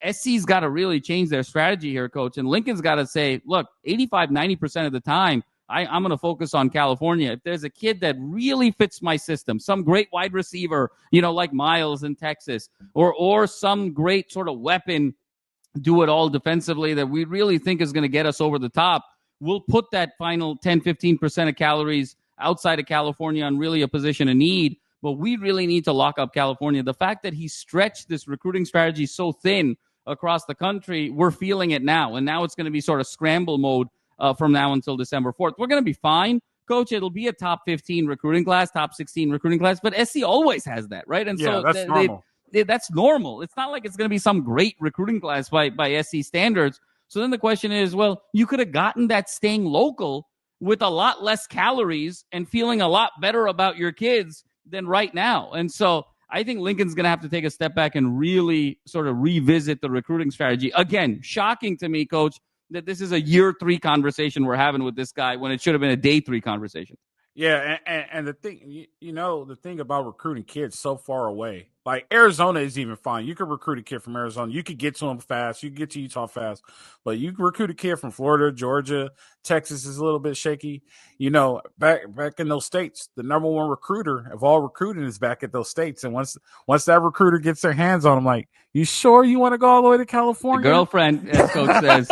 SC's got to really change their strategy here, Coach. And Lincoln's got to say, look, 85, 90% of the time, I'm going to focus on California. If there's a kid that really fits my system, some great wide receiver, like Miles in Texas, or some great sort of weapon, do it all defensively that we really think is going to get us over the top, we'll put that final 10, 15% of calories outside of California on really a position of need. But we really need to lock up California. The fact that he stretched this recruiting strategy so thin across the country, we're feeling it now. And now it's going to be sort of scramble mode from now until December 4th. We're going to be fine, Coach. It'll be a top 15 recruiting class, top 16 recruiting class. But SC always has that, right? And so that's normal. That's normal. It's not like it's going to be some great recruiting class by SC standards. So then the question is, well, you could have gotten that staying local with a lot less calories and feeling a lot better about your kids than right now. And so I think Lincoln's going to have to take a step back and really sort of revisit the recruiting strategy. Again, shocking to me, Coach, that this is a year 3 conversation we're having with this guy when it should have been a day 3 conversation. Yeah, and the thing, the thing about recruiting kids so far away, like Arizona is even fine. You can recruit a kid from Arizona. You could get to them fast. You can get to Utah fast. But you can recruit a kid from Florida, Georgia, Texas is a little bit shaky. Back in those states, the number one recruiter of all recruiting is back at those states. And once that recruiter gets their hands on them, like, you sure you want to go all the way to The California? girlfriend, as Coach says.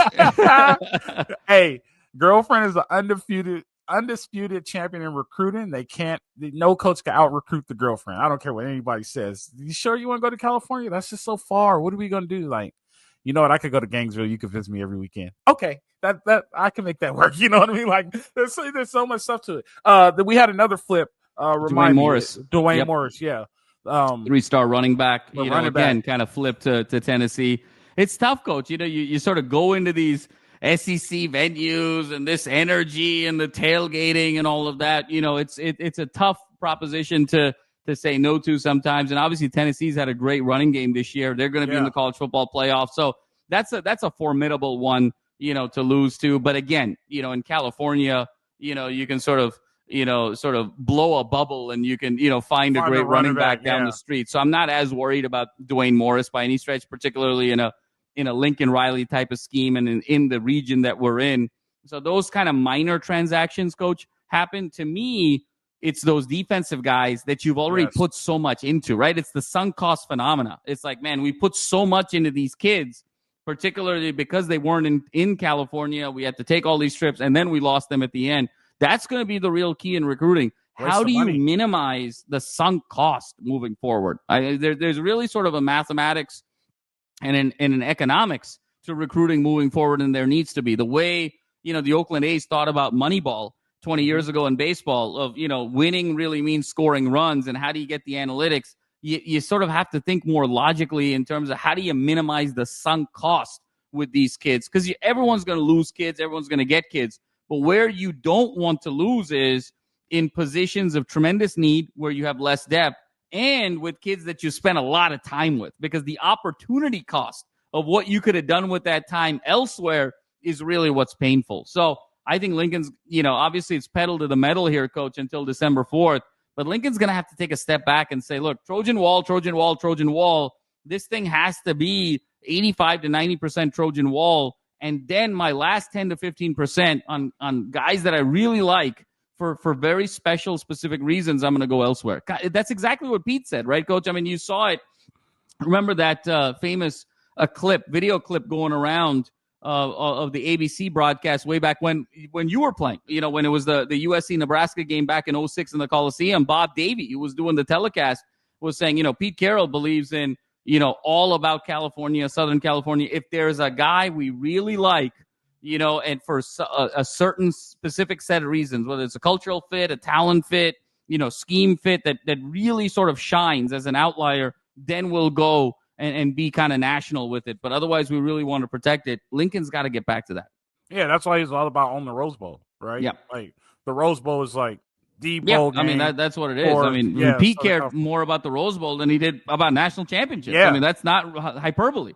Hey, girlfriend is the undisputed champion in recruiting. No coach can out recruit the girlfriend. I don't care what anybody says. You sure you want to go to California? That's just so far. What are we gonna do? Like, you know what? I could go to Gainesville. You could visit me every weekend. Okay, that I can make that work. You know what I mean? Like, there's so much stuff to it. We had another flip. Dwayne Morris. Dwayne Morris. Yeah. 3-star running back. Running kind of flipped to Tennessee. It's tough, Coach. You sort of go into these SEC venues and this energy and the tailgating and all of that. It's a tough proposition to say no to sometimes. And obviously Tennessee's had a great running game this year. They're going to be in the college football playoff. So that's a formidable one, to lose to. But again, in California, you can sort of blow a bubble and you can, find a great running back down the street. So I'm not as worried about Dwayne Morris by any stretch, particularly in a Lincoln Riley type of scheme and in the region that we're in. So those kind of minor transactions, Coach, happen. To me, it's those defensive guys that you've already put so much into, right? It's the sunk cost phenomena. It's like, man, we put so much into these kids, particularly because they weren't in California. We had to take all these trips and then we lost them at the end. That's going to be the real key in recruiting. How do you minimize the sunk cost moving forward? There's really sort of a mathematics and an economics to recruiting moving forward, and there needs to be. The way, the Oakland A's thought about Moneyball 20 years ago in baseball of, winning really means scoring runs, and how do you get the analytics? You sort of have to think more logically in terms of how do you minimize the sunk cost with these kids? Because everyone's going to lose kids. Everyone's going to get kids. But where you don't want to lose is in positions of tremendous need where you have less depth, and with kids that you spend a lot of time with, because the opportunity cost of what you could have done with that time elsewhere is really what's painful. So I think Lincoln's, obviously it's pedal to the metal here, Coach, until December 4th, but Lincoln's going to have to take a step back and say, look, Trojan wall. This thing has to be 85 to 90% Trojan wall. And then my last 10 to 15% on guys that I really like, for very special, specific reasons, I'm going to go elsewhere. That's exactly what Pete said, right, Coach? I mean, you saw it. Remember that famous video clip going around of the ABC broadcast way back when you were playing, when it was the USC-Nebraska game back in 2006 in the Coliseum. Bob Davie, who was doing the telecast, was saying, Pete Carroll believes in, all about California, Southern California. If there's a guy we really like, and for a certain specific set of reasons, whether it's a cultural fit, a talent fit, scheme fit that really sort of shines as an outlier, then we'll go and be kind of national with it. But otherwise, we really want to protect it. Lincoln's got to get back to that. Yeah, that's why he's all about on the Rose Bowl, right? Yeah. Like, the Rose Bowl is like the bowl game. I mean, that's what it is. Pete cared more about the Rose Bowl than he did about national championships. Yeah. I mean, that's not hyperbole.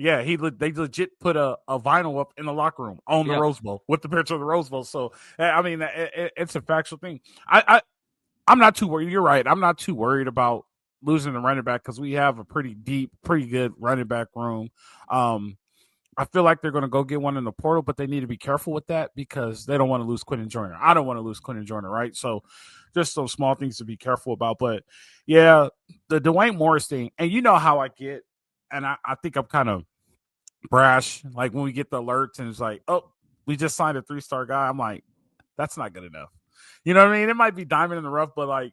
Yeah, they legit put a vinyl up in the locker room on the Rose Bowl with the picture of the Rose Bowl. So, I mean, it's a factual thing. I'm not too worried. You're right. I'm not too worried about losing the running back because we have a pretty deep, pretty good running back room. I feel like they're going to go get one in the portal, but they need to be careful with that because they don't want to lose Quinten Joyner. I don't want to lose Quinten Joyner, right? So just those small things to be careful about. But, yeah, the Dwayne Morris thing, and you know how I get, and I think I'm kind of brash, like when we get the alerts and it's like, oh, we just signed a 3-star guy. I'm like, that's not good enough. You know what I mean? It might be diamond in the rough, but like,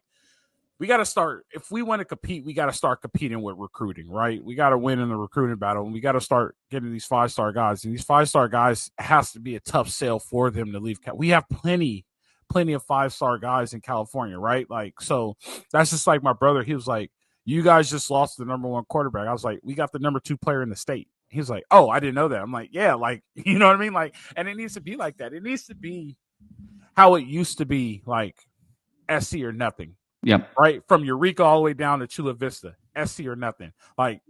we got to start, if we want to compete, we got to start competing with recruiting, right? We got to win in the recruiting battle, and we got to start getting these 5-star guys. And these 5-star guys has to be a tough sell for them to leave. We have plenty of 5-star guys in California, right? Like, so that's just like my brother. He was like, you guys just lost the number 1 quarterback. I was like, we got the number 2 player in the state. He was like, oh, I didn't know that. I'm like, yeah, like, you know what I mean? Like, and it needs to be like that. It needs to be how it used to be, like SC or nothing. Yep. Right. From Eureka all the way down to Chula Vista, SC or nothing. Like,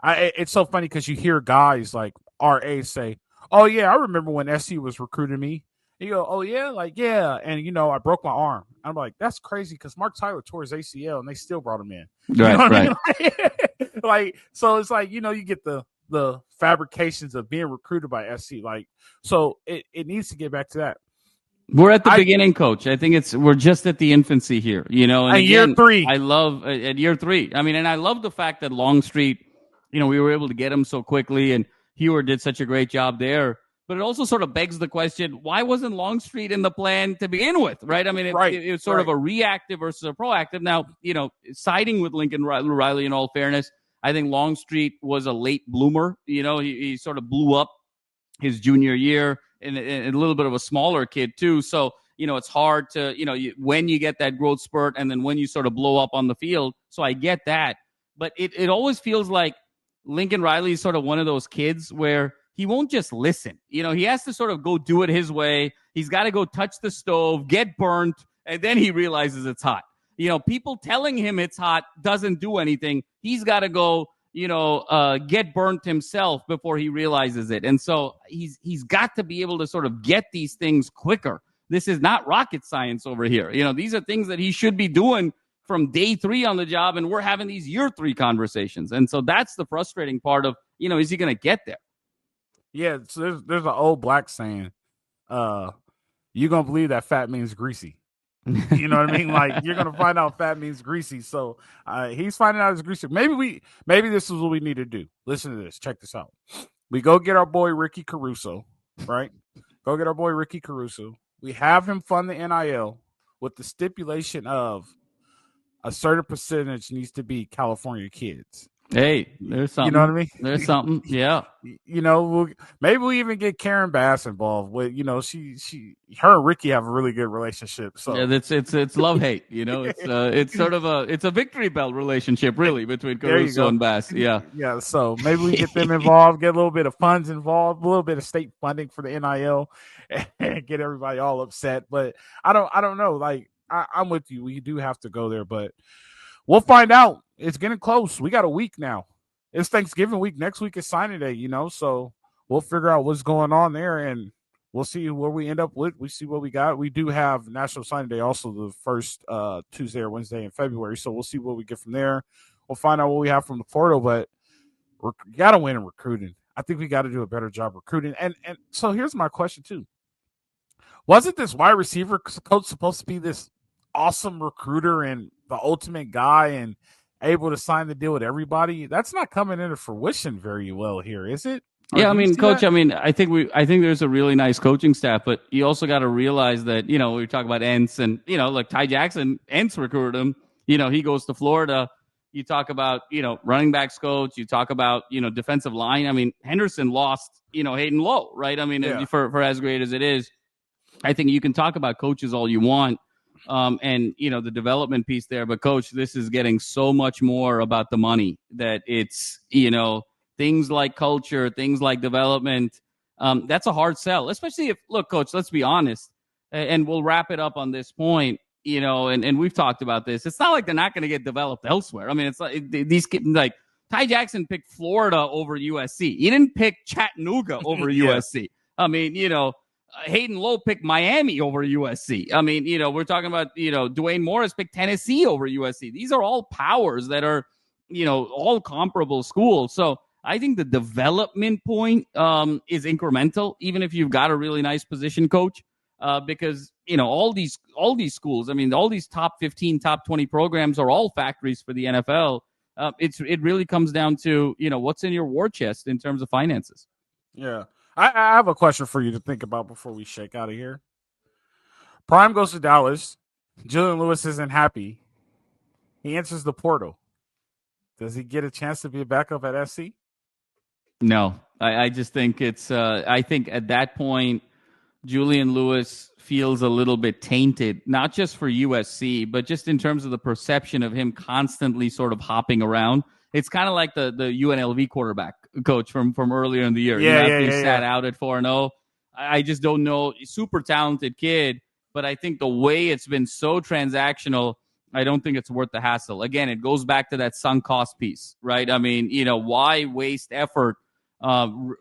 it's so funny because you hear guys like RA say, oh, yeah, I remember when SC was recruiting me. He go, oh yeah, like yeah, and I broke my arm. I'm like, that's crazy because Mark Tyler tore his ACL and they still brought him in. You know what I mean? Like, so it's like you get the fabrications of being recruited by SC. Like, so it needs to get back to that. We're at the beginning, Coach. I think we're just at the infancy here, And again, year 3, I love at year 3. I mean, and I love the fact that Longstreet, we were able to get him so quickly, and Hewer did such a great job there. But it also sort of begs the question: why wasn't Longstreet in the plan to begin with? Right? I mean, it was sort of a reactive versus a proactive. Now, siding with Lincoln Riley, in all fairness, I think Longstreet was a late bloomer. He sort of blew up his junior year. And a little bit of a smaller kid too. So, it's hard to, when you get that growth spurt and then when you sort of blow up on the field. So I get that. But it always feels like Lincoln Riley is sort of one of those kids where he won't just listen. He has to sort of go do it his way. He's got to go touch the stove, get burnt, and then he realizes it's hot. People telling him it's hot doesn't do anything. He's got to go get burnt himself before he realizes it. And so he's got to be able to sort of get these things quicker. This is not rocket science over here. These are things that he should be doing from day 3 on the job, and we're having these year 3 conversations. And so that's the frustrating part of, is he going to get there? Yeah, so there's an old black saying, you're going to believe that fat means greasy. You know what I mean? Like, you're gonna find out fat means greasy. So he's finding out it's greasy. Maybe this is what we need to do. Listen to this. Check this out. We go get our boy Ricky Caruso, right? Go get our boy Ricky Caruso. We have him fund the NIL with the stipulation of a certain percentage needs to be California kids. Hey, there's something. You know what I mean? There's something. Yeah. Maybe we even get Karen Bass involved with, her and Ricky have a really good relationship. So yeah, it's love hate. It's sort of a victory belt relationship really between Caruso and Bass. Yeah. Yeah. So maybe we get them involved, get a little bit of funds involved, a little bit of state funding for the NIL, and get everybody all upset. But I don't know. Like I'm with you. We do have to go there, but we'll find out. It's getting close. We got a week now. It's Thanksgiving week. Next week is signing day, so we'll figure out what's going on there, and we'll see where we end up with. We see what we got. We do have National Signing Day also the first Tuesday or Wednesday in February, so we'll see what we get from there. We'll find out what we have from the portal, but we got to win in recruiting. I think we got to do a better job recruiting. And so here's my question, too. Wasn't this wide receiver coach supposed to be this awesome recruiter and the ultimate guy and able to sign the deal with everybody? That's not coming into fruition very well here, is it? Yeah, I mean, Coach, I think there's a really nice coaching staff, but you also got to realize that, we talk about Entz and, like Ty Jackson, Entz recruited him. He goes to Florida. You talk about, running backs coach. You talk about, defensive line. I mean, Henderson lost, Hayden Lowe, right? I mean, for as great as it is, I think you can talk about coaches all you want. And the development piece there, but Coach, this is getting so much more about the money that it's, things like culture, things like development. That's a hard sell, especially if, look, Coach, let's be honest, and we'll wrap it up on this point, and we've talked about this. It's not like they're not going to get developed elsewhere. I mean, it's like these kids, like Ty Jackson picked Florida over USC. He didn't pick Chattanooga over USC. I mean, Hayden Lowe picked Miami over USC. I mean, we're talking about, Dwayne Morris picked Tennessee over USC. These are all powers that are, all comparable schools. So I think the development point is incremental, even if you've got a really nice position coach, because, all these schools, I mean, all these top 15, top 20 programs are all factories for the NFL. It really comes down to, what's in your war chest in terms of finances. Yeah. I have a question for you to think about before we shake out of here. Prime goes to Dallas. Jaylin Lewis isn't happy. He enters the portal. Does he get a chance to be a backup at SC? No. I just think it's I think at that point, Julian Lewis feels a little bit tainted, not just for USC, but just in terms of the perception of him constantly sort of hopping around. It's kind of like the UNLV quarterback coach from earlier in the year. He sat out at 4-0. I just don't know. Super talented kid, but I think the way it's been so transactional, I don't think it's worth the hassle. Again, it goes back to that sunk cost piece, right? I mean, why waste effort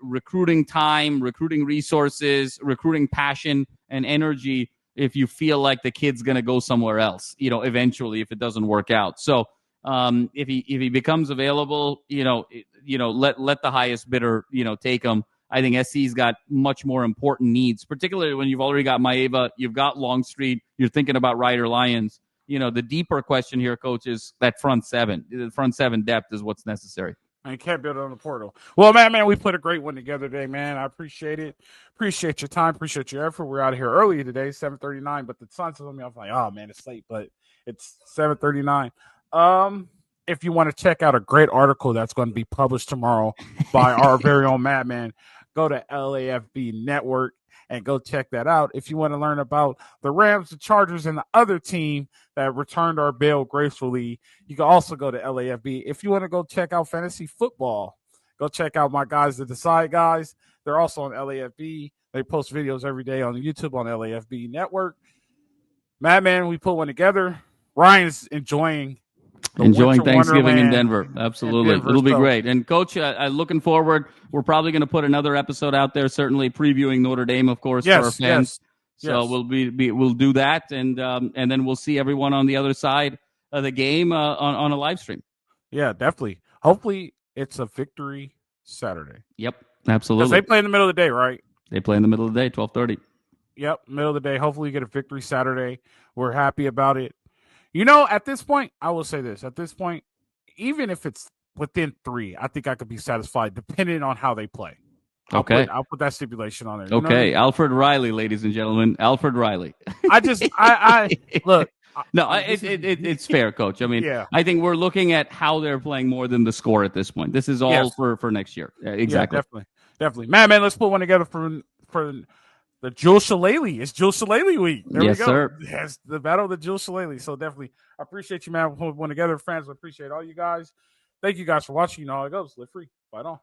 recruiting time, recruiting resources, recruiting passion and energy if you feel like the kid's going to go somewhere else, eventually if it doesn't work out. So if he becomes available, let the highest bidder, take him. I think SC's got much more important needs, particularly when you've already got Maeva, you've got Longstreet, you're thinking about Ryder Lyons. The deeper question here, Coach, is that front seven. The front seven depth is what's necessary. I can't build it on the portal. Well, man, we put a great one together today, man. I appreciate it. Appreciate your time. Appreciate your effort. We're out of here early today, 7:39, but the sun told me, I was like, oh, man, it's late, but it's 7:39. If you want to check out a great article that's going to be published tomorrow by our very own Madman, go to LAFB Network and go check that out. If you want to learn about the Rams, the Chargers, and the other team that returned our bail gracefully, you can also go to LAFB. If you want to go check out fantasy football, go check out my guys, the Decide guys. They're also on LAFB. They post videos every day on YouTube on LAFB Network. Madman, we put one together. Ryan's enjoying Thanksgiving in Denver. Absolutely. It'll be great. And Coach, looking forward. We're probably going to put another episode out there, certainly previewing Notre Dame, of course, for our fans. So we'll do that, and then we'll see everyone on the other side of the game on a live stream. Yeah, definitely. Hopefully it's a victory Saturday. Yep, absolutely. Because they play in the middle of the day, right? They play in the middle of the day, 12:30. Yep, middle of the day. Hopefully you get a victory Saturday. We're happy about it. At this point, I will say this. At this point, even if it's within 3, I think I could be satisfied, depending on how they play. I'll put that stipulation on there. Okay, Alfred Riley, ladies and gentlemen. Alfred Riley. Look. No, it's fair, Coach. I mean, I think we're looking at how they're playing more than the score at this point. This is all for next year. Exactly. Yeah, definitely. Man, let's put one together for the Jules Shillelagh. It's Jules Shillelagh week. There we go. Sir. Yes, the battle of the Jules Shillelagh. So definitely, I appreciate you, man. We'll put one together, friends. I appreciate all you guys. Thank you guys for watching. You know how it goes. Live free. Fight on.